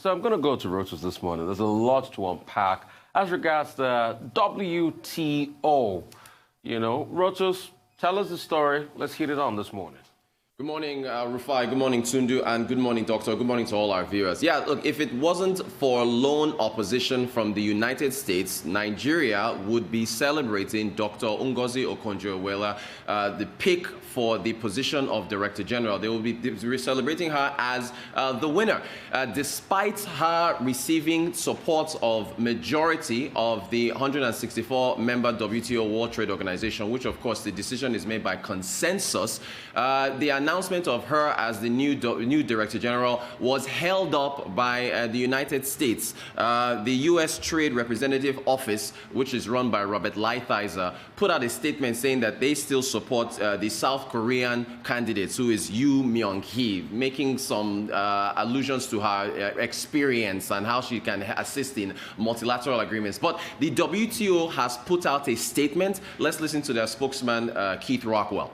So I'm going to go to Reuters this morning. There's a lot to unpack as regards the WTO. Reuters, tell us the story. Let's hit it on this morning. Good morning, Rufai. Good morning, Tundu. And good morning, Doctor. Good morning to all our viewers. Yeah, look, if it wasn't for lone opposition from the United States, Nigeria would be celebrating Dr. Ngozi Okonjo-Iweala, the pick for the position of Director General. They will be celebrating her as the winner, despite her receiving support of majority of the 164-member WTO World Trade Organization, which, of course, the decision is made by consensus. The announcement of her as the new Director General was held up by the United States. The U.S. Trade Representative Office, which is run by Robert Lighthizer, put out a statement saying that they still support the South Korean candidate, who is Yoo Myung-hee, making some allusions to her experience and how she can assist in multilateral agreements. But the WTO has put out a statement. Let's listen to their spokesman, Keith Rockwell.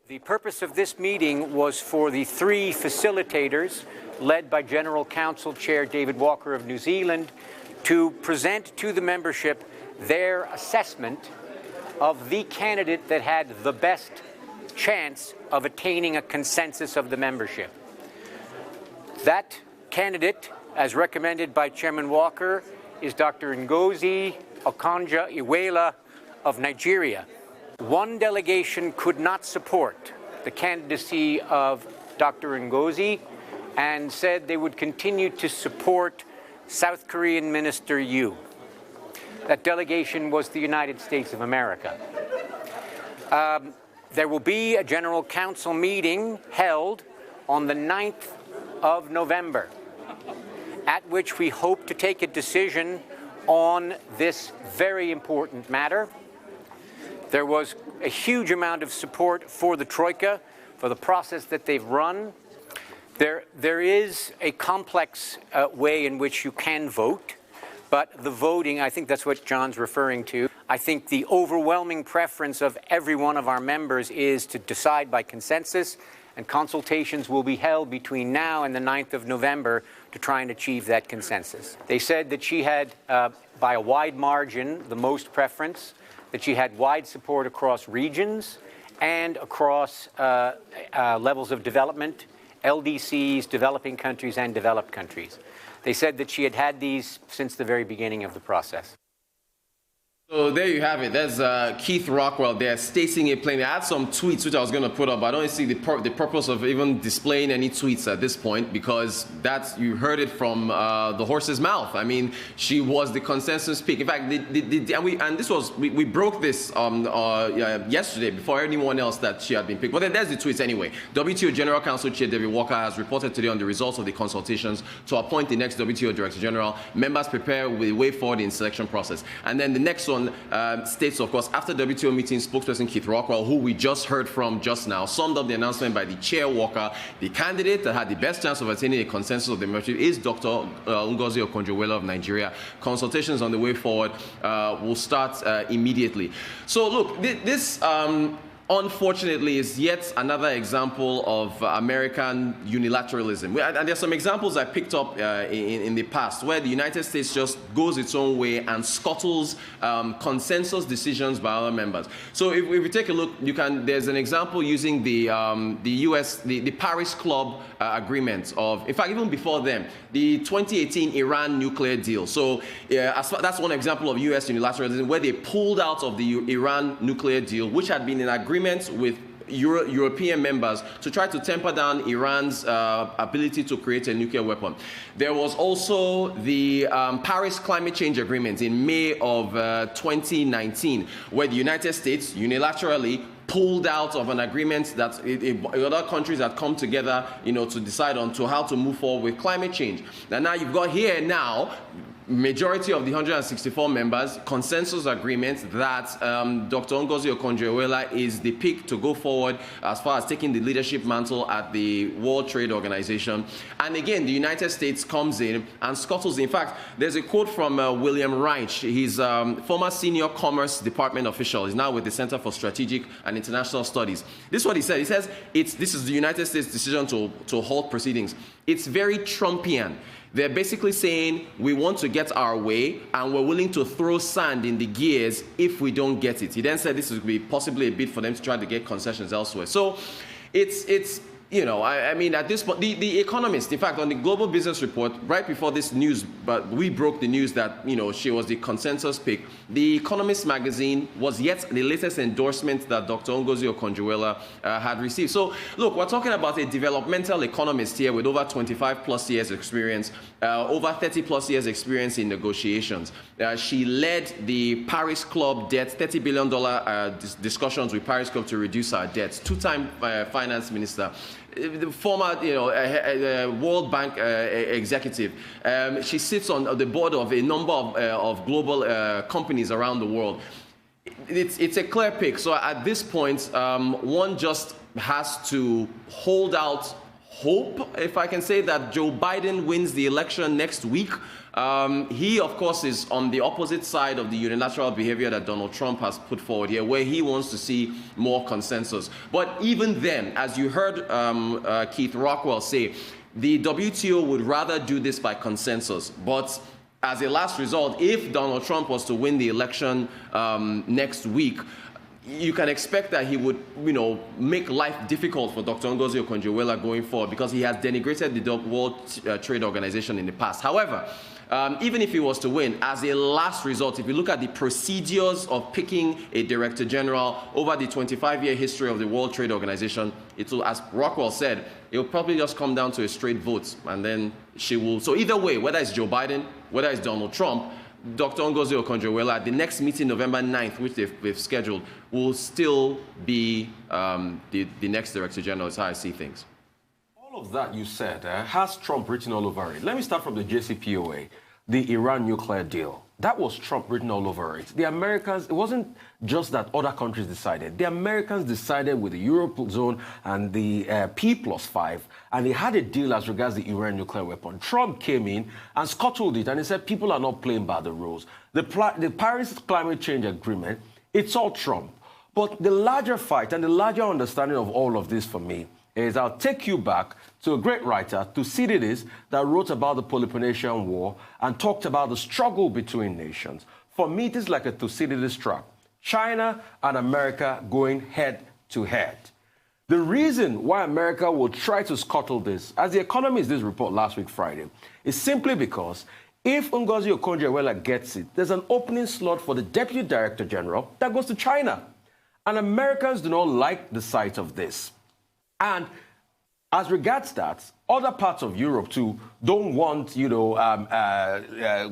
The purpose of this meeting was for the three facilitators, led by General Council Chair David Walker of New Zealand, to present to the membership their assessment of the candidate that had the best chance of attaining a consensus of the membership. That candidate, as recommended by Chairman Walker, is Dr. Ngozi Okonko-Iweala of Nigeria. One delegation could not support the candidacy of Dr. Ngozi and said they would continue to support South Korean Minister Yoo. That delegation was the United States of America. There will be a General Council meeting held on the 9th of November, at which we hope to take a decision on this very important matter. There was a huge amount of support for the Troika, for the process that they've run. There is a complex way in which you can vote, but the voting, I think that's what John's referring to. I think the overwhelming preference of every one of our members is to decide by consensus, and consultations will be held between now and the 9th of November to try and achieve that consensus. They said that she had, by a wide margin, the most preference, that she had wide support across regions and across levels of development, LDCs, developing countries, and developed countries. They said that she had had these since the very beginning of the process. So there you have it. There's Keith Rockwell there stating it plainly. I had some tweets which I was going to put up, but I don't see the purpose of even displaying any tweets at this point, because you heard it from the horse's mouth. I mean, she was the consensus pick. In fact, we broke this yesterday before anyone else that she had been picked. But then there's the tweets anyway. WTO General Council Chair David Walker has reported today on the results of the consultations to appoint the next WTO Director General. Members prepare with a way forward in selection process. And then the next one states, of course, after WTO meeting, spokesperson Keith Rockwell, who we just heard from just now, summed up the announcement by the chair Walker. The candidate that had the best chance of attaining a consensus of the membership is Dr. Ngozi Okonjo-Iweala of Nigeria. Consultations on the way forward will start immediately. So look, this unfortunately is yet another example of American unilateralism. And there's some examples I picked up in the past where the United States just goes its own way and scuttles consensus decisions by other members. So if we take a look, there's an example using the Paris Club agreement of, in fact, even before them, the 2018 Iran nuclear deal. So that's one example of US unilateralism, where they pulled out of the Iran nuclear deal, which had been in agreement with European members to try to temper down Iran's ability to create a nuclear weapon. There was also the Paris Climate Change Agreement in May of 2019, where the United States unilaterally pulled out of an agreement that other countries had come together, to decide on how to move forward with climate change. Now you've got here now majority of the 164 members consensus agreement that Dr. Ngozi Okonjo-Iweala is the pick to go forward as far as taking the leadership mantle at the World Trade Organization. And again, the United States comes in and scuttles. In fact, there's a quote from William Reich. He's former senior Commerce Department official. He's now with the Center for Strategic and International Studies. This is what he said. He says, this is the United States decision to halt proceedings. It's very Trumpian. They're basically saying we want to get our way and we're willing to throw sand in the gears if we don't get it. He then said this would be possibly a bid for them to try to get concessions elsewhere. So it's you know, I mean, at this point, the Economist, in fact, on the Global Business Report, right before this news, but we broke the news that, you know, she was the consensus pick. The Economist magazine was yet the latest endorsement that Dr. Ngozi Okonjo-Iweala had received. So, look, we're talking about a developmental economist here with over 25 plus years experience, over 30 plus years experience in negotiations. She led the Paris Club debt, $30 billion discussions with Paris Club to reduce our debts, two-time finance minister. The former, you know, World Bank executive. She sits on the board of a number of global companies around the world. It's a clear pick. So at this point, one just has to hold out hope, if I can say, that Joe Biden wins the election next week. He, of course, is on the opposite side of the unilateral behavior that Donald Trump has put forward here, where he wants to see more consensus. But even then, as you heard Keith Rockwell say, the WTO would rather do this by consensus. But as a last result, if Donald Trump was to win the election next week, you can expect that he would, you know, make life difficult for Dr. Ngozi Okonjo-Iweala going forward because he has denigrated the World Trade Organization in the past. However, even if he was to win, as a last result, if you look at the procedures of picking a director general over the 25-year history of the World Trade Organization, it will, as Rockwell said, it will probably just come down to a straight vote, and then she will. So either way, whether it's Joe Biden, whether it's Donald Trump, Dr. Ngozi Okonjo-Iweala, at the next meeting, November 9th, which they've scheduled, will still be the next Director General, is how I see things. All of that you said has Trump written all over it. Let me start from the JCPOA, the Iran nuclear deal. That was Trump written all over it. The Americans, it wasn't just that other countries decided. The Americans decided with the Eurozone and the P+5, and they had a deal as regards the Iran nuclear weapon. Trump came in and scuttled it, and he said people are not playing by the rules. The Paris Climate Change Agreement, it's all Trump. But the larger fight and the larger understanding of all of this for me is I'll take you back to a great writer, Thucydides, that wrote about the Peloponnesian War and talked about the struggle between nations. For me, it is like a Thucydides trap. China and America going head to head. The reason why America will try to scuttle this, as The Economist did this report last week, Friday, is simply because if Ngozi Okonjo-Iweala gets it, there's an opening slot for the Deputy Director General that goes to China. And Americans do not like the sight of this. And as regards that, other parts of Europe too don't want, you know,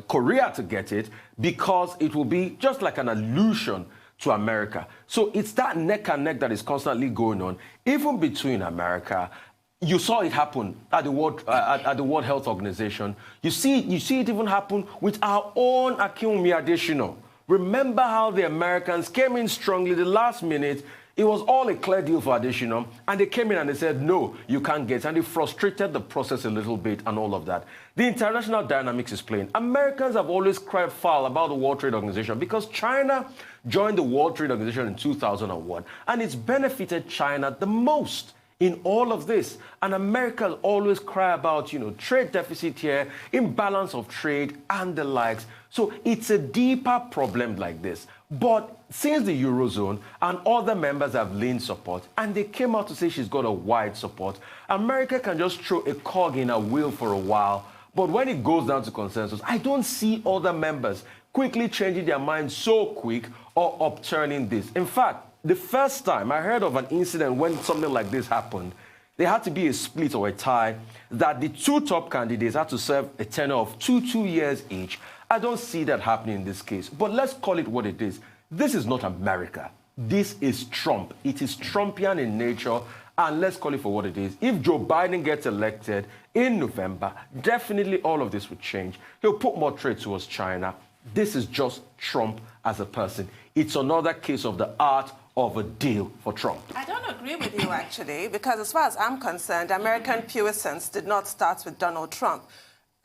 Korea to get it because it will be just like an allusion to America. So it's that neck and neck that is constantly going on, even between America. You saw it happen at the World Health Organization. You see it even happen with our own Akinwumi Adesina. Remember how the Americans came in strongly the last minute. It was all a clear deal for Adesina, and they came in and they said, no, you can't get it. And they frustrated the process a little bit and all of that. The international dynamics is playing. Americans have always cried foul about the World Trade Organization because China joined the World Trade Organization in 2001, and it's benefited China the most in all of this. And America always cry about, you know, trade deficit here, imbalance of trade, and the likes. So it's a deeper problem like this. But since the Eurozone and other members have leaned support, and they came out to say she's got a wide support, America can just throw a cog in a wheel for a while. But when it goes down to consensus, I don't see other members quickly changing their minds so quick or upturning this. In fact, the first time I heard of an incident when something like this happened, there had to be a split or a tie that the two top candidates had to serve a tenure of 2 years each. I don't see that happening in this case. But let's call it what it is. This is not America. This is Trump. It is Trumpian in nature. And let's call it for what it is. If Joe Biden gets elected in November, definitely all of this would change. He'll put more trade towards China. This is just Trump as a person. It's another case of the art of a deal for Trump. I don't agree with you, actually, because as far as I'm concerned, American puissance did not start with Donald Trump.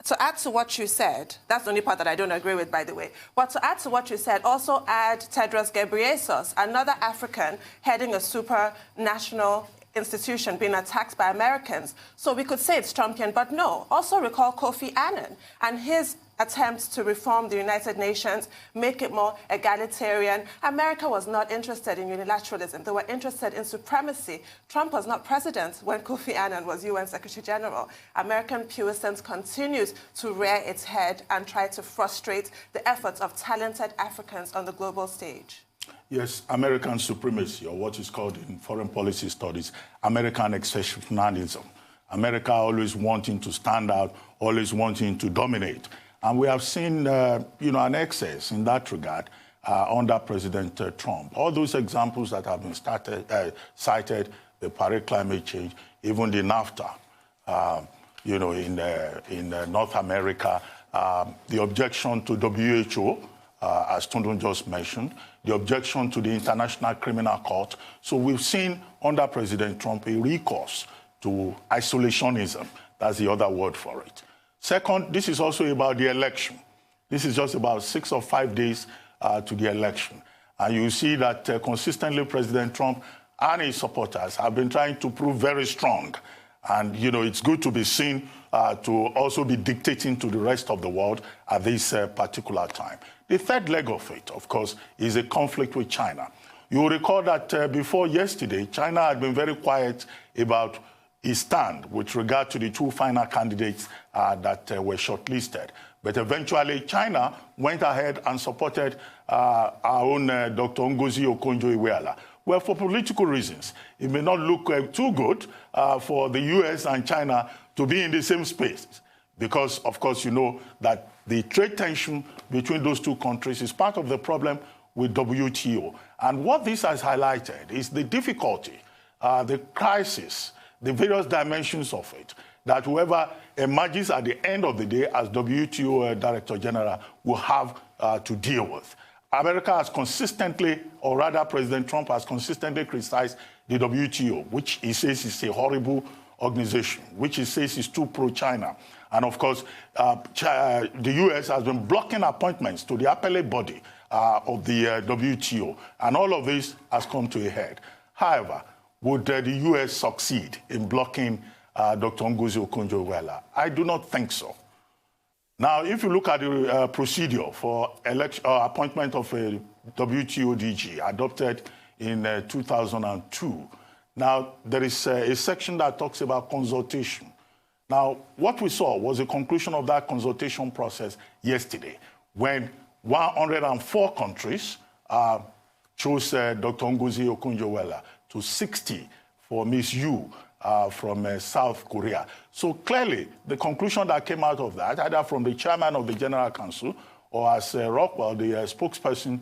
To add to what you said, that's the only part that I don't agree with, by the way, but to add to what you said, also add Tedros Ghebreyesus, another African heading a supranational institution being attacked by Americans. So we could say it's Trumpian, but no. Also recall Kofi Annan and his attempts to reform the United Nations, make it more egalitarian. America was not interested in unilateralism. They were interested in supremacy. Trump was not president when Kofi Annan was UN Secretary General. American puissance continues to rear its head and try to frustrate the efforts of talented Africans on the global stage. Yes, American supremacy, or what is called in foreign policy studies, American exceptionalism. America always wanting to stand out, always wanting to dominate. And we have seen, an excess in that regard under President Trump. All those examples that have been cited, the Paris climate change, even the NAFTA, in North America, the objection to WHO, as Tundun just mentioned, the objection to the International Criminal Court. So we've seen under President Trump a recourse to isolationism. That's the other word for it. Second, this is also about the election. This is just about 6 or 5 days to the election. And you see that consistently President Trump and his supporters have been trying to prove very strong. And, it's good to be seen to also be dictating to the rest of the world at this particular time. The third leg of it, of course, is a conflict with China. You will recall that before yesterday, China had been very quiet about his stand with regard to the 2 final candidates that were shortlisted. But eventually, China went ahead and supported our own Dr. Ngozi Okonko-Iweala. Well, for political reasons, it may not look too good for the U.S. and China to be in the same space because, of course, you know that the trade tension between those 2 countries is part of the problem with WTO. And what this has highlighted is the difficulty, the crisis, the various dimensions of it, that whoever emerges at the end of the day as WTO Director General will have to deal with. America has consistently, or rather President Trump has consistently criticized the WTO, which he says is a horrible organization, which he says is too pro-China. And of course, the U.S. has been blocking appointments to the appellate body of the WTO. And all of this has come to a head. However, would the U.S. succeed in blocking Dr. Ngozi Okonjo-Iweala? I do not think so. Now, if you look at the procedure for appointment of a WTO DG adopted in 2002, now there is a section that talks about consultation. Now, what we saw was the conclusion of that consultation process yesterday when 104 countries chose Dr. Ngozi Okonjo-Iweala to 60 for Miss Yu from South Korea. So clearly, the conclusion that came out of that, either from the chairman of the General Council or as Rockwell, the spokesperson,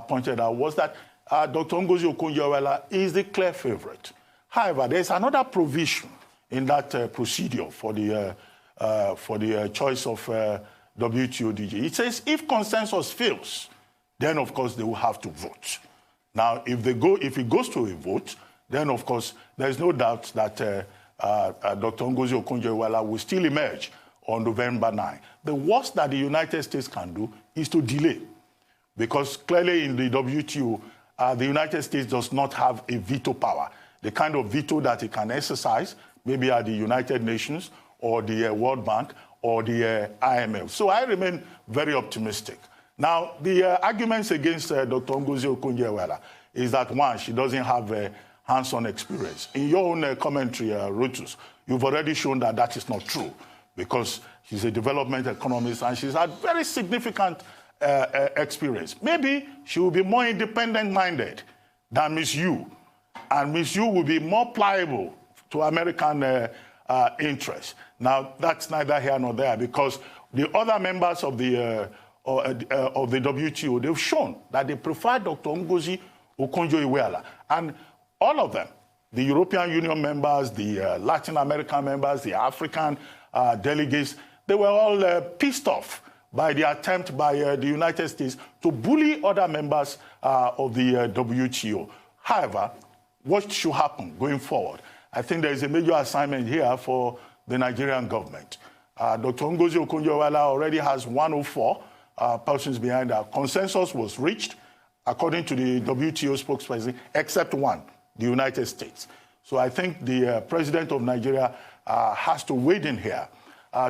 pointed out, was that Dr. Ngozi Okonjo-Iweala is the clear favorite. However, there's another provision in that procedure for the choice of WTO DG. It says if consensus fails, then of course they will have to vote. Now, if it goes to a vote, then of course there's no doubt that Dr. Ngozi Okonjo-Iweala will still emerge on November 9. The worst that the United States can do is to delay, because clearly in the WTO, the United States does not have a veto power, the kind of veto that it can exercise maybe at the United Nations or the World Bank or the IMF. So I remain very optimistic. Now, the arguments against Dr. Ngozi Okonjo-Iweala is that, one, she doesn't have hands-on experience. In your own commentary, Rotus, you've already shown that that is not true, because she's a development economist and she's had very significant experience. Maybe she will be more independent-minded than Miss Yu, and Miss Yu will be more pliable to American interests. Now, that's neither here nor there, because the other members of the WTO, they've shown that they prefer Dr. Ngozi Okonjo-Iweala. And all of them, the European Union members, the Latin American members, the African delegates, they were all pissed off by the attempt by the United States to bully other members of the WTO. However, what should happen going forward? I think there is a major assignment here for the Nigerian government. Dr. Ngozi Okonjo-Iweala already has 104 persons behind her. Consensus was reached, according to the WTO spokesperson, except one, the United States. So I think the president of Nigeria has to wade in here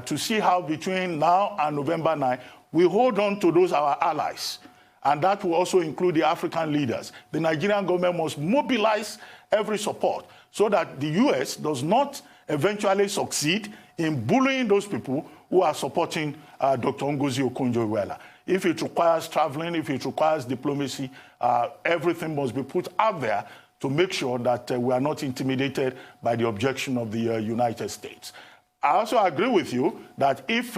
to see how between now and November 9, we hold on to those our allies. And that will also include the African leaders. The Nigerian government must mobilize every support so that the U.S. does not eventually succeed in bullying those people who are supporting Dr. Ngozi Okonjo-Iweala. If it requires traveling, if it requires diplomacy, everything must be put out there to make sure that we are not intimidated by the objection of the United States. I also agree with you that if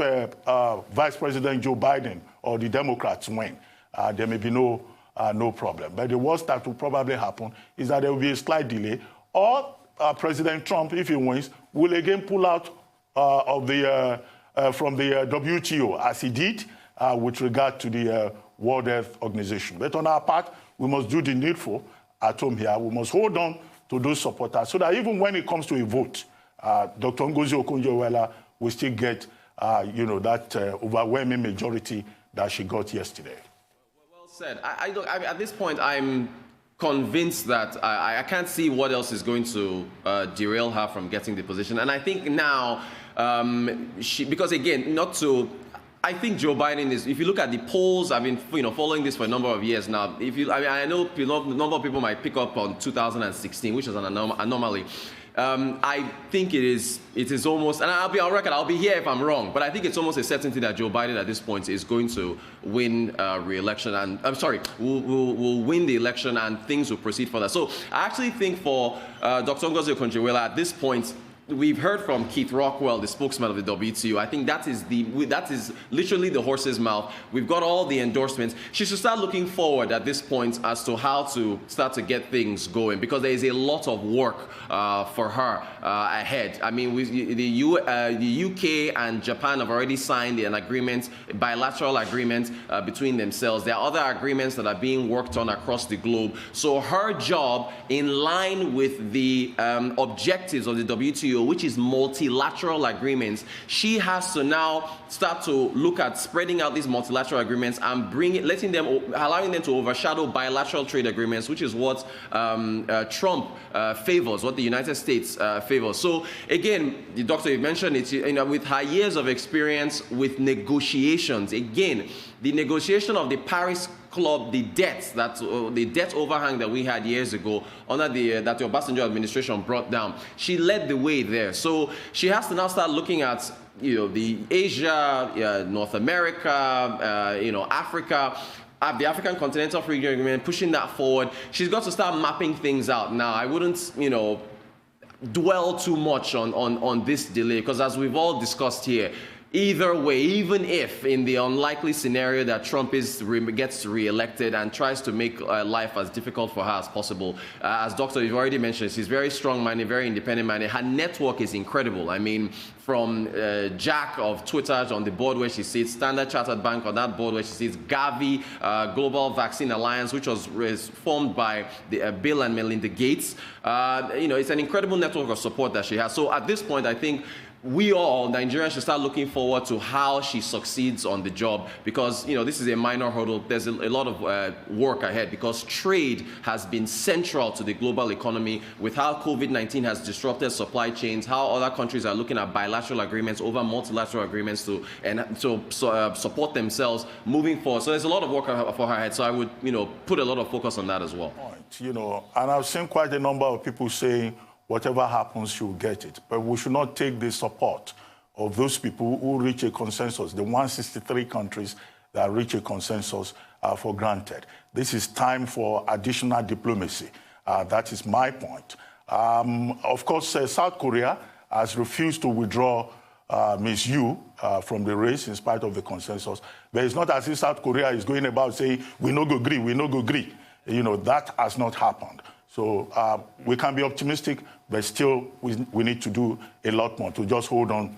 Vice President Joe Biden or the Democrats win, there may be no problem. But the worst that will probably happen is that there will be a slight delay, or President Trump, if he wins, will again pull out from the WTO, as he did with regard to the World Health Organization. But on our part, we must do the needful at home here. We must hold on to those supporters so that even when it comes to a vote, Dr. Ngozi Okonjo-Iweala will still get, that overwhelming majority that she got yesterday. Well said. At this point, I'm convinced that I can't see what else is going to derail her from getting the position. And I think now, because again, I think Joe Biden is, if you look at the polls, I've been following this for a number of years now. I know a number of people might pick up on 2016, which is an anomaly. I think it is almost, and I'll be on record, I'll be here if I'm wrong, but I think it's almost a certainty that Joe Biden at this point is going to win re-election, and will win the election and things will proceed further. So I actually think for Dr. Ngozi Okonjo-Iweala at this point, we've heard from Keith Rockwell, the spokesman of the WTO. I think that is literally the horse's mouth. We've got all the endorsements. She should start looking forward at this point as to how to start to get things going, because there is a lot of work for her ahead. I mean, the UK and Japan have already signed an agreement, a bilateral agreement between themselves. There are other agreements that are being worked on across the globe. So her job, in line with the objectives of the WTO, which is multilateral agreements, she has to now start to look at spreading out these multilateral agreements and allowing them to overshadow bilateral trade agreements, which is what Trump favors, what the United States favors. So again, the doctor, you mentioned it, with her years of experience with negotiations, again, the negotiation of the Paris Club, the debt overhang that we had years ago under that the Obasanjo administration brought down, she led the way there. So she has to now start looking at the Asia, North America, Africa. The African Continental Free Agreement, pushing that forward. She's got to start mapping things out now. I wouldn't, dwell too much on this delay, because as we've all discussed here, either way, even if in the unlikely scenario that Trump gets reelected and tries to make life as difficult for her as possible, as Doctor, you've already mentioned, she's very strong-minded, very independent-minded. Her network is incredible. I mean, from Jack of Twitter on the board where she sits, Standard Chartered Bank on that board where she sits, Gavi, Global Vaccine Alliance, which was formed by Bill and Melinda Gates. It's an incredible network of support that she has. So at this point, I think we all, Nigerians, should start looking forward to how she succeeds on the job, because, this is a minor hurdle. There's a lot of work ahead, because trade has been central to the global economy with how COVID-19 has disrupted supply chains, how other countries are looking at bilateral agreements over multilateral agreements to support themselves moving forward. So there's a lot of work for her ahead. So I would, put a lot of focus on that as well. And I've seen quite a number of people saying, whatever happens, she will get it. But we should not take the support of those people who reach a consensus, the 163 countries that reach a consensus, for granted. This is time for additional diplomacy. That is my point. Of course, South Korea has refused to withdraw Ms. Yu from the race in spite of the consensus. But it's not as if South Korea is going about saying, we no go agree, we no go agree. That has not happened. So we can be optimistic, but still we need to do a lot more to just hold on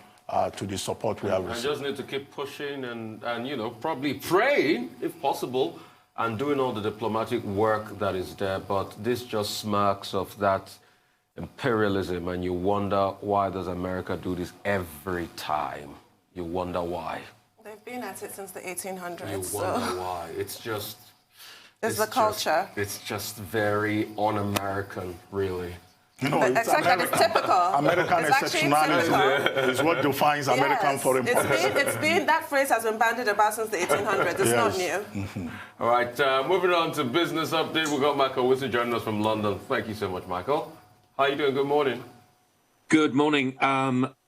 to the support we have received. I just need to keep pushing and probably praying, if possible, and doing all the diplomatic work that is there. But this just smacks of that imperialism, and you wonder, why does America do this every time? You wonder why. They've been at it since the 1800s. You wonder why. It's the culture. It's just very un-American, really. You know, But it's exactly, it's typical. American It's actually exceptionalism is what defines American foreign policy. That phrase has been bandied about since the 1800s. It's not new. Mm-hmm. All right, moving on to business update. We've got Michael Wilson joining us from London. Thank you so much, Michael. How are you doing? Good morning. Good morning.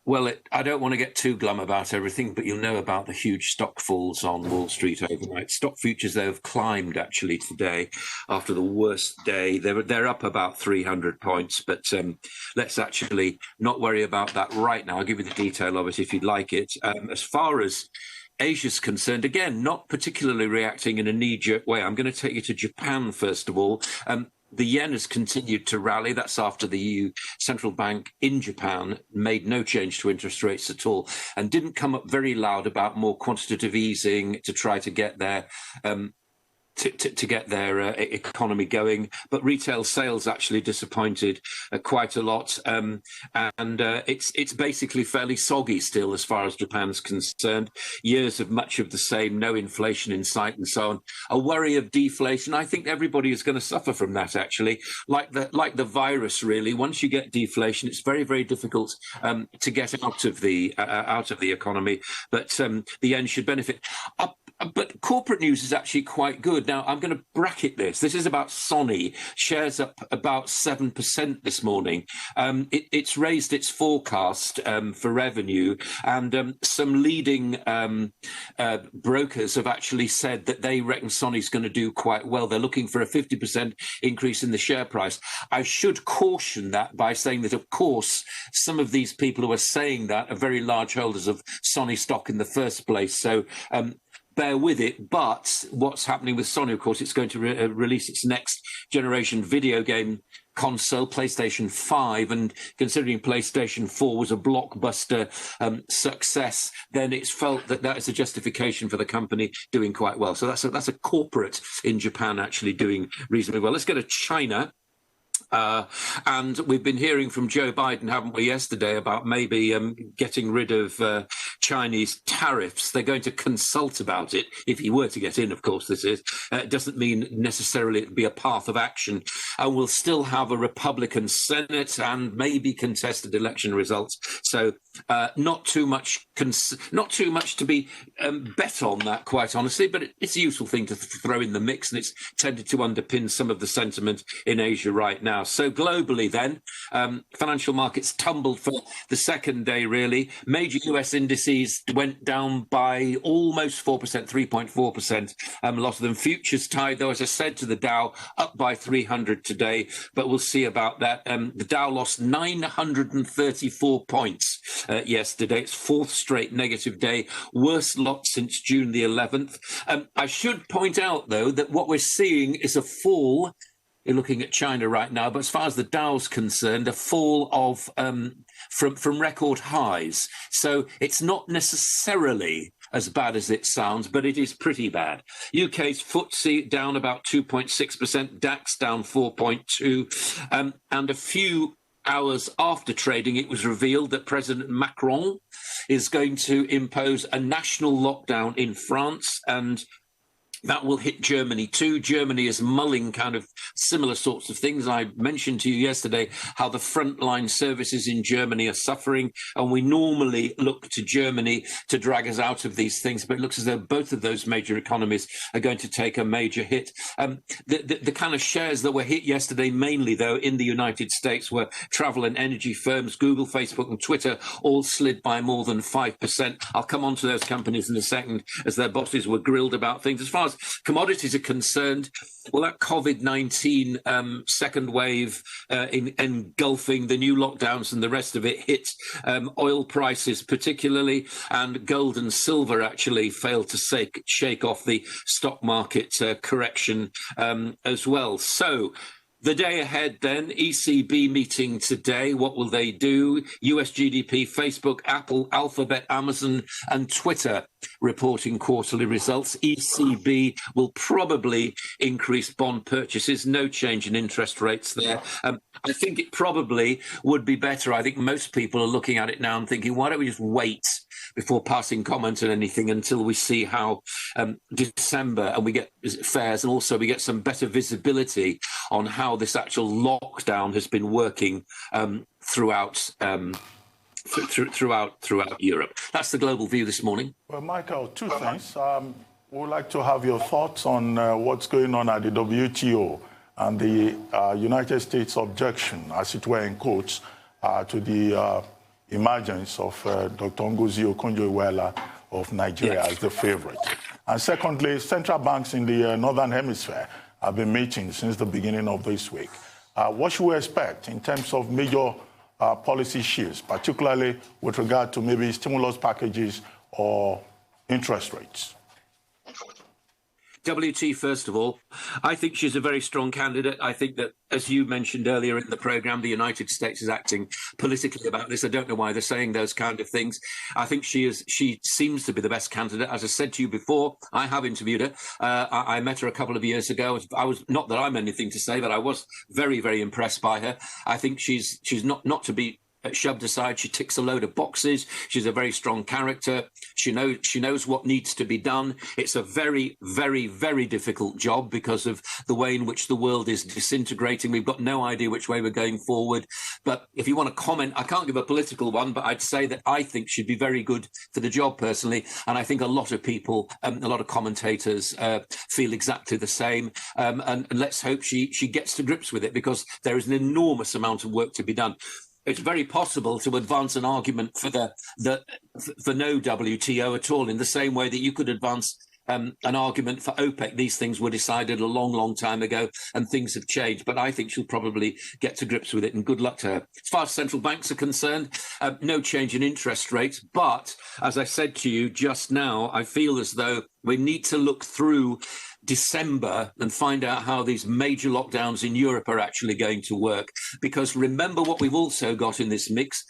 Well, I don't want to get too glum about everything, but you'll know about the huge stock falls on Wall Street overnight. Stock futures, they have climbed actually today after the worst day. They're up about 300 points, but let's actually not worry about that right now. I'll give you the detail of it if you'd like it. As far as Asia's concerned, again, not particularly reacting in a knee-jerk way. I'm going to take you to Japan, first of all. The yen has continued to rally. That's after the EU central bank in Japan made no change to interest rates at all and didn't come up very loud about more quantitative easing to try to get their economy going, but retail sales actually disappointed quite a lot, and it's basically fairly soggy still as far as Japan's concerned. Years of much of the same, no inflation in sight, and so on. A worry of deflation. I think everybody is going to suffer from that. Actually, like the virus, really. Once you get deflation, it's very, very difficult to get out of the economy. But the yen should benefit. But corporate news is actually quite good. Now, I'm going to bracket this. This is about Sony. Shares up about 7% this morning. It's raised its forecast for revenue, and some leading brokers have actually said that they reckon Sony's going to do quite well. They're looking for a 50% increase in the share price. I should caution that by saying that, of course, some of these people who are saying that are very large holders of Sony stock in the first place. So bear with it, but what's happening with Sony, of course, it's going to release its next generation video game console, PlayStation 5, and considering PlayStation 4 was a blockbuster success, then it's felt that that is a justification for the company doing quite well. So that's a corporate in Japan actually doing reasonably well. Let's go to China. And we've been hearing from Joe Biden, haven't we, yesterday about maybe getting rid of Chinese tariffs. They're going to consult about it, if he were to get in, of course, this is. It doesn't mean necessarily it'd be a path of action. And we'll still have a Republican Senate and maybe contested election results. So not too much to be bet on that, quite honestly, but it's a useful thing to throw in the mix, and it's tended to underpin some of the sentiment in Asia right now. So globally then, financial markets tumbled for the second day, really. Major US indices went down by almost 4%, 3.4%. A lot of them futures tied, though, as I said, to the Dow, up by 300 today. But we'll see about that. The Dow lost 934 points yesterday. It's fourth straight negative day, worst lot since June the 11th. I should point out, though, that what we're seeing is a fall. You're looking at China right now, but as far as the Dow's concerned, a fall of from record highs. So it's not necessarily as bad as it sounds, but it is pretty bad. UK's FTSE down about 2.6%, DAX down 4.2%, and a few hours after trading, it was revealed that President Macron is going to impose a national lockdown in France, and that will hit Germany too. Germany is mulling kind of similar sorts of things. I mentioned to you yesterday how the frontline services in Germany are suffering, and we normally look to Germany to drag us out of these things, but it looks as though both of those major economies are going to take a major hit. The kind of shares that were hit yesterday, mainly though in the United States, were travel and energy firms. Google, Facebook and Twitter all slid by more than 5%. I'll come on to those companies in a second as their bosses were grilled about things. As far as commodities are concerned, well, that COVID-19 second wave engulfing the new lockdowns and the rest of it hit oil prices particularly, and gold and silver actually failed to shake off the stock market correction as well. So the day ahead then, ECB meeting today. What will they do? US GDP, Facebook, Apple, Alphabet, Amazon and Twitter reporting quarterly results. ECB will probably increase bond purchases, no change in interest rates there. I think it probably would be better. I think most people are looking at it now and thinking, why don't we just wait before passing comment on anything until we see how December and we get fares, and also we get some better visibility on how this actual lockdown has been working throughout Europe. That's the global view this morning. Well, Michael, two things. We'd like to have your thoughts on what's going on at the WTO and the United States objection, as it were in quotes, to the emergence of Dr. Ngozi Okonko-Iweala of Nigeria as the favorite. And secondly, central banks in the Northern Hemisphere have been meeting since the beginning of this week. What should we expect in terms of major policy shifts, particularly with regard to maybe stimulus packages or interest rates? WT, first of all, I think she's a very strong candidate. I think that, as you mentioned earlier in the programme, the United States is acting politically about this. I don't know why they're saying those kind of things. I think she seems to be the best candidate. As I said to you before, I have interviewed her. I met her a couple of years ago. I was not that I'm anything to say, but I was very, very impressed by her. I think she's not to be shoved aside. She ticks a load of boxes. She's a very strong character. She knows what needs to be done. It's a very, very, very difficult job because of the way in which the world is disintegrating. We've got no idea which way we're going forward. But if you want to comment, I can't give a political one, but I'd say that I think she'd be very good for the job personally. And I think a lot of people, a lot of commentators feel exactly the same. And let's hope she gets to grips with it, because there is an enormous amount of work to be done. It's very possible to advance an argument for for no WTO at all, in the same way that you could advance an argument for OPEC. These things were decided a long, long time ago, and things have changed. But I think she'll probably get to grips with it, and good luck to her. As far as central banks are concerned, no change in interest rates. But as I said to you just now, I feel as though we need to look through December and find out how these major lockdowns in Europe are actually going to work. Because remember, what we've also got in this mix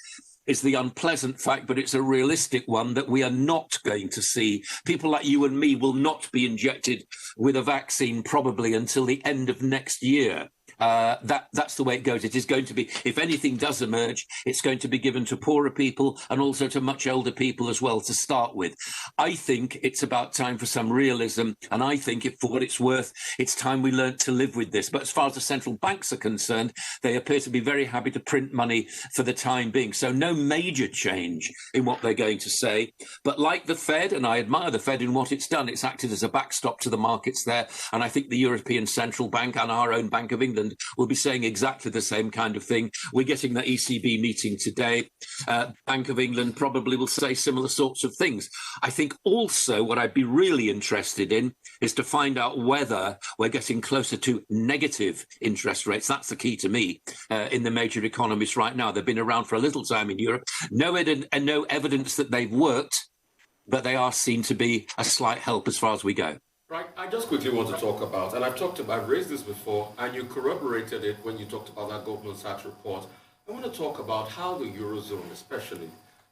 is the unpleasant fact, but it's a realistic one, that we are not going to see, people like you and me will not be injected with a vaccine probably until the end of next year. That's the way it goes. It is going to be, if anything does emerge, it's going to be given to poorer people and also to much older people as well to start with. I think it's about time for some realism, and I think, if for what it's worth, it's time we learnt to live with this. But as far as the central banks are concerned, they appear to be very happy to print money for the time being. So no major change in what they're going to say. But like the Fed, and I admire the Fed in what it's done, it's acted as a backstop to the markets there. And I think the European Central Bank and our own Bank of England will be saying exactly the same kind of thing. We're getting the ECB meeting today. Bank of England probably will say similar sorts of things. I think also what I'd be really interested in is to find out whether we're getting closer to negative interest rates. That's the key to me in the major economies right now. They've been around for a little time in Europe. No evidence that they've worked, but they are seen to be a slight help as far as we go. Right, I just quickly want to talk about, and I've raised this before, and you corroborated it when you talked about that Goldman Sachs report. I want to talk about how the Eurozone especially,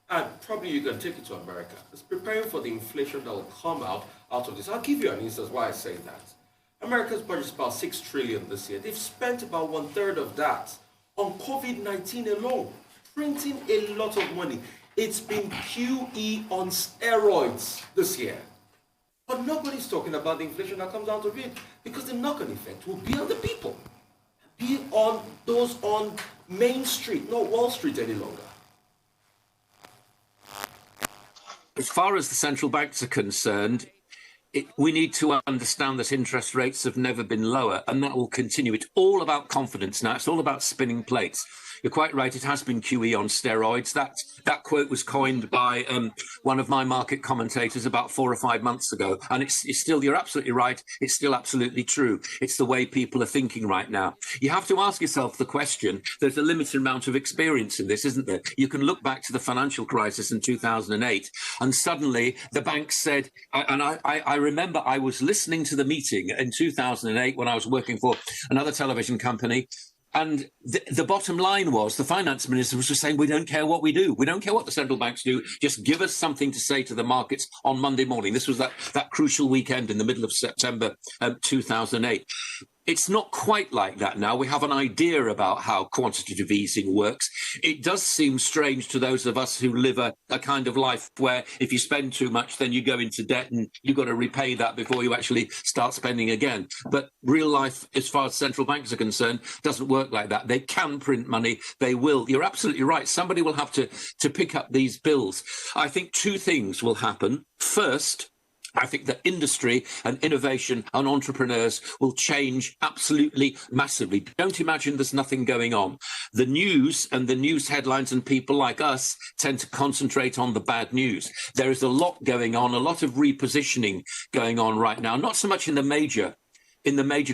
and probably you can take it to America, is preparing for the inflation that will come out of this. I'll give you an instance why I say that. America's budget is about $6 trillion this year. They've spent about 1/3 of that on COVID-19 alone, printing a lot of money. It's been QE on steroids this year. But nobody's talking about the inflation that comes out of it, because the knock-on effect will be on the people, be on those on Main Street, not Wall Street any longer. As far as the central banks are concerned, we need to understand that interest rates have never been lower, and that will continue. It's all about confidence now. It's all about spinning plates. You're quite right. It has been QE on steroids. That quote was coined by one of my market commentators about 4 or 5 months ago. And it's still, you're absolutely right. It's still absolutely true. It's the way people are thinking right now. You have to ask yourself the question. There's a limited amount of experience in this, isn't there? You can look back to the financial crisis in 2008, and suddenly the banks said, I remember I was listening to the meeting in 2008 when I was working for another television company. And the bottom line was the finance minister was just saying, we don't care what we do. We don't care what the central banks do. Just give us something to say to the markets on Monday morning. This was that crucial weekend in the middle of September 2008. It's not quite like that now. We have an idea about how quantitative easing works. It does seem strange to those of us who live a kind of life where if you spend too much, then you go into debt and you've got to repay that before you actually start spending again. But real life, as far as central banks are concerned, doesn't work like that. They can print money. They will. You're absolutely right. Somebody will have to pick up these bills. I think two things will happen. First, I think that industry and innovation and entrepreneurs will change absolutely massively. Don't imagine there's nothing going on. The news and the news headlines and people like us tend to concentrate on the bad news. There is a lot going on, a lot of repositioning going on right now, not so much in the major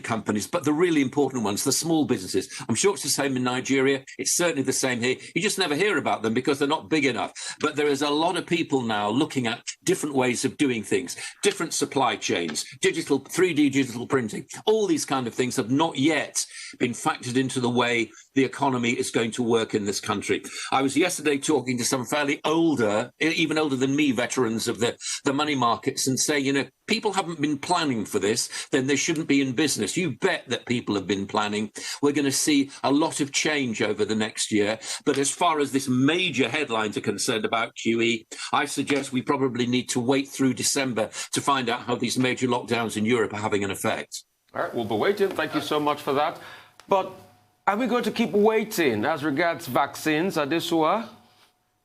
companies, but the really important ones, the small businesses. I'm sure it's the same in Nigeria. It's certainly the same here. You just never hear about them because they're not big enough. But there is a lot of people now looking at different ways of doing things, different supply chains, 3D digital printing. All these kind of things have not yet been factored into the way the economy is going to work in this country. I was yesterday talking to some fairly older, even older than me, veterans of the money markets and saying, people haven't been planning for this, then they shouldn't be in business. You bet that people have been planning. We're going to see a lot of change over the next year. But as far as this major headlines are concerned about QE, I suggest we probably need to wait through December to find out how these major lockdowns in Europe are having an effect. All right, we'll be waiting. Thank you so much for that. But are we going to keep waiting as regards vaccines, Adesua?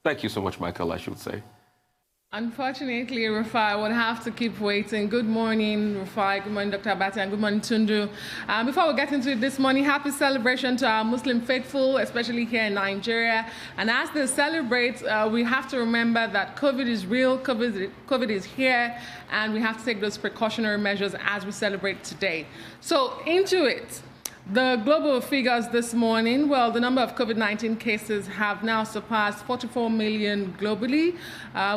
Thank you so much, Michael, I should say. Unfortunately, Rufai, I would have to keep waiting. Good morning, Rufai. Good morning, Dr. Abati, and good morning, Tundu. Before we get into it this morning, happy celebration to our Muslim faithful, especially here in Nigeria. And as they celebrate, we have to remember that COVID is real, COVID is here, and we have to take those precautionary measures as we celebrate today. So, into it. The global figures this morning, well, the number of COVID-19 cases have now surpassed 44 million globally.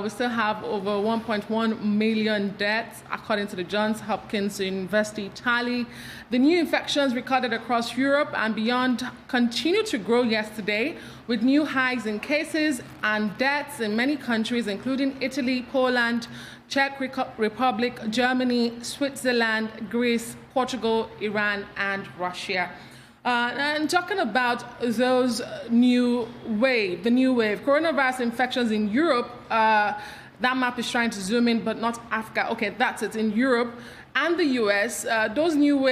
We still have over 1.1 million deaths, according to the Johns Hopkins University tally. The new infections recorded across Europe and beyond continue to grow yesterday, with new highs in cases and deaths in many countries, including Italy, Poland, Czech Republic, Germany, Switzerland, Greece, Portugal, Iran, and Russia. And talking about those the new wave, coronavirus infections in Europe, that map is trying to zoom in, but not Africa. Okay, that's it, in Europe and the US, those new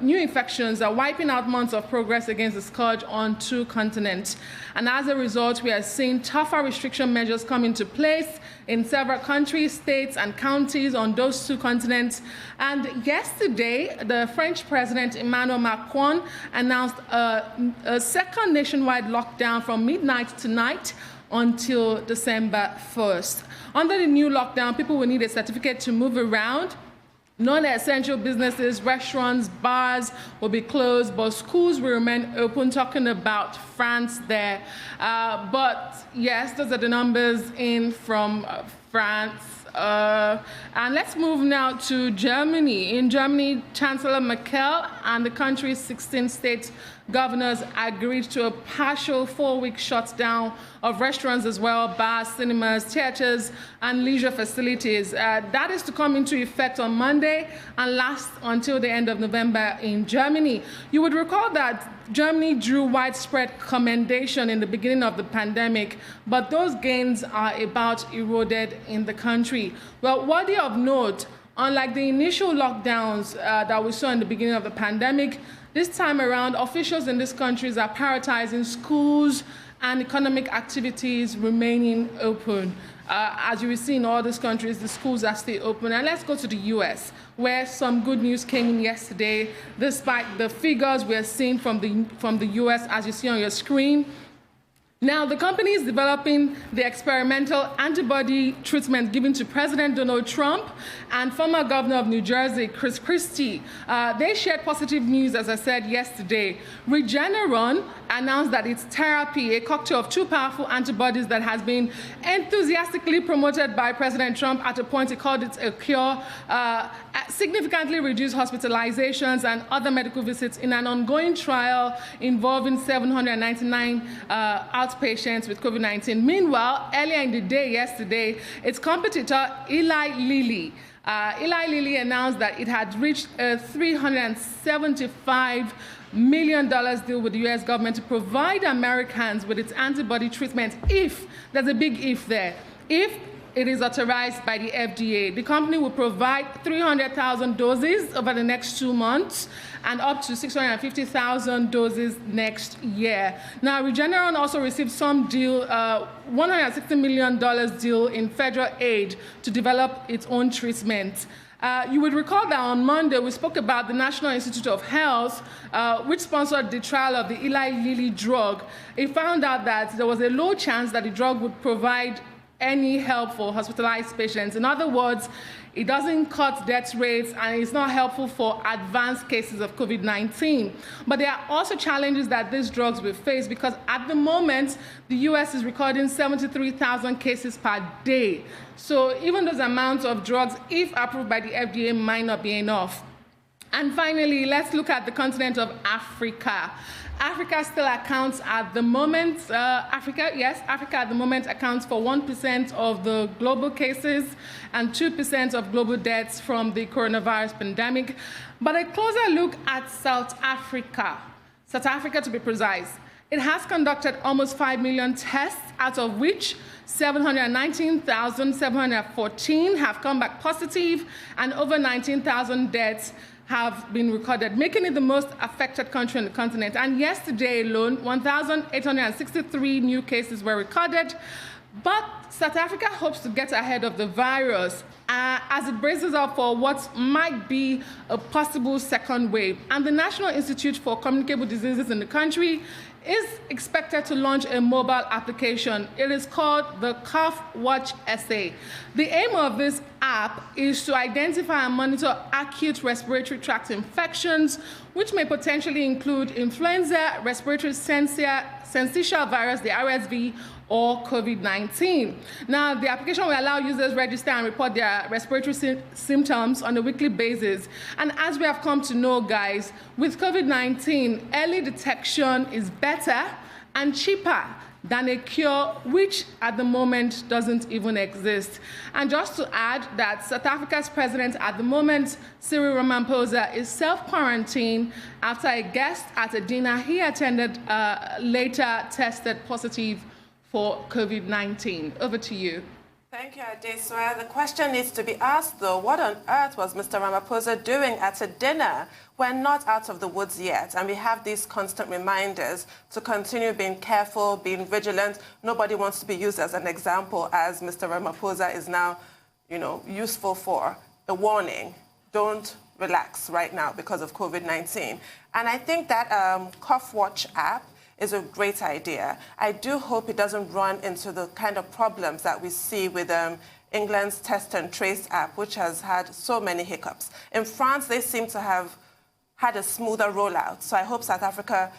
infections are wiping out months of progress against the scourge on two continents. And as a result, we are seeing tougher restriction measures come into place in several countries, states, and counties on those two continents. And yesterday, the French President Emmanuel Macron announced a second nationwide lockdown from midnight tonight until December 1st. Under the new lockdown, people will need a certificate to move around. Non-essential businesses, restaurants, bars will be closed, but schools will remain open, talking about France there. But yes, those are the numbers in from France. And let's move now to Germany. In Germany, Chancellor Merkel and the country's 16 state governors agreed to a partial 4-week shutdown of restaurants as well, bars, cinemas, theaters, and leisure facilities. That is to come into effect on Monday and last until the end of November in Germany. You would recall that Germany drew widespread commendation in the beginning of the pandemic, but those gains are about eroded in the country. Well, worthy of note, unlike the initial lockdowns that we saw in the beginning of the pandemic, this time around, officials in these countries are prioritizing schools and economic activities remaining open. As you will see in all these countries, the schools are still open. And let's go to the US, where some good news came in yesterday, despite the figures we are seeing from the US, as you see on your screen. Now, the company is developing the experimental antibody treatment given to President Donald Trump and former governor of New Jersey, Chris Christie. They shared positive news, as I said yesterday. Regeneron announced that its therapy, a cocktail of two powerful antibodies that has been enthusiastically promoted by President Trump at a point he called it a cure, significantly reduced hospitalizations and other medical visits in an ongoing trial involving 799 outpatients with COVID-19. Meanwhile, earlier in the day yesterday, its competitor, Eli Lilly, announced that it had reached a $375 million deal with the U.S. government to provide Americans with its antibody treatment if, there's a big if there, if it is authorized by the FDA. The company will provide 300,000 doses over the next 2 months and up to 650,000 doses next year. Now, Regeneron also received some deal, $160 million deal in federal aid to develop its own treatment. You would recall that on Monday, we spoke about the National Institute of Health, which sponsored the trial of the Eli Lilly drug. It found out that there was a low chance that the drug would provide any help for hospitalized patients. In other words, it doesn't cut death rates and it's not helpful for advanced cases of COVID-19. But there are also challenges that these drugs will face because at the moment, the US is recording 73,000 cases per day. So even those amounts of drugs, if approved by the FDA, might not be enough. And finally, let's look at the continent of Africa. Africa still accounts at the moment, Africa at the moment accounts for 1% of the global cases and 2% of global deaths from the coronavirus pandemic. But a closer look at South Africa to be precise, it has conducted almost 5 million tests, out of which 719,714 have come back positive and over 19,000 deaths have been recorded, making it the most affected country on the continent. And yesterday alone, 1,863 new cases were recorded. But South Africa hopes to get ahead of the virus as it braces up for what might be a possible second wave. And the National Institute for Communicable Diseases in the country is expected to launch a mobile application. It is called the Cough Watch SA. The aim of this app is to identify and monitor acute respiratory tract infections, which may potentially include influenza, respiratory syncytial virus, the RSV, or COVID-19. Now, the application will allow users to register and report their respiratory symptoms on a weekly basis. And as we have come to know, guys, with COVID-19, early detection is better and cheaper than a cure, which at the moment doesn't even exist. And just to add that South Africa's president at the moment, Cyril Ramaphosa, is self-quarantined after a guest at a dinner he attended later tested positive for COVID-19. Over to you. Thank you, Adesua. The question needs to be asked, though, what on earth was Mr. Ramaphosa doing at a dinner? We're not out of the woods yet, and we have these constant reminders to continue being careful, being vigilant. Nobody wants to be used as an example, as Mr. Ramaphosa is now, useful for a warning. Don't relax right now because of COVID-19. And I think that Cough Watch app is a great idea. I do hope it doesn't run into the kind of problems that we see with England's Test and Trace app, which has had so many hiccups. In France, they seem to have had a smoother rollout. So I hope South Africa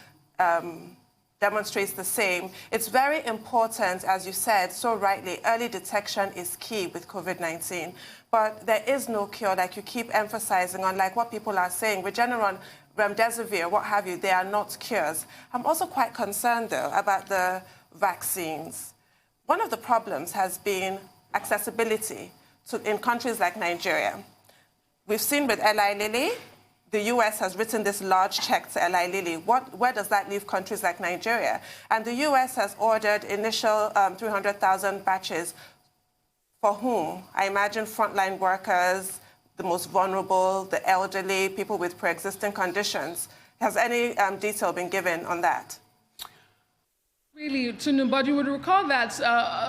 demonstrates the same. It's very important, as you said so rightly, early detection is key with COVID-19. But there is no cure, like you keep emphasizing on, like what people are saying. Regeneron, remdesivir, what have you, they are not cures. I'm also quite concerned, though, about the vaccines. One of the problems has been accessibility in countries like Nigeria. We've seen with Eli Lilly, the US has written this large check to Eli Lilly. Where does that leave countries like Nigeria? And the US has ordered initial 300,000 batches. For whom? I imagine frontline workers, the most vulnerable, the elderly, people with pre-existing conditions. Has any detail been given on that? Really, Tunu, but you would recall that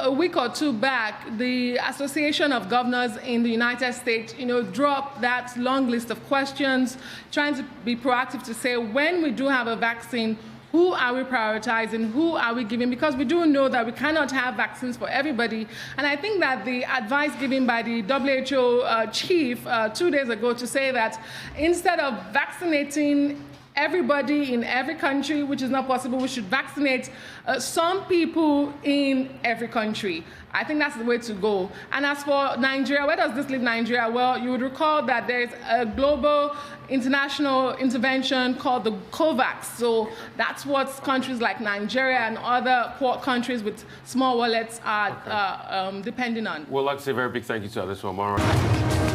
a week or two back, the Association of Governors in the United States, dropped that long list of questions, trying to be proactive to say when we do have a vaccine, who are we prioritizing, who are we giving, because we do know that we cannot have vaccines for everybody. And I think that the advice given by the WHO chief 2 days ago to say that instead of vaccinating everybody in every country, which is not possible, we should vaccinate some people in every country. I think that's the way to go. And as for Nigeria, where does this leave Nigeria? Well, you would recall that there's a global international intervention called the COVAX. So that's what countries like Nigeria and other poor countries with small wallets are depending on. Well, I'd like to say a very big thank you to Adesu Omara.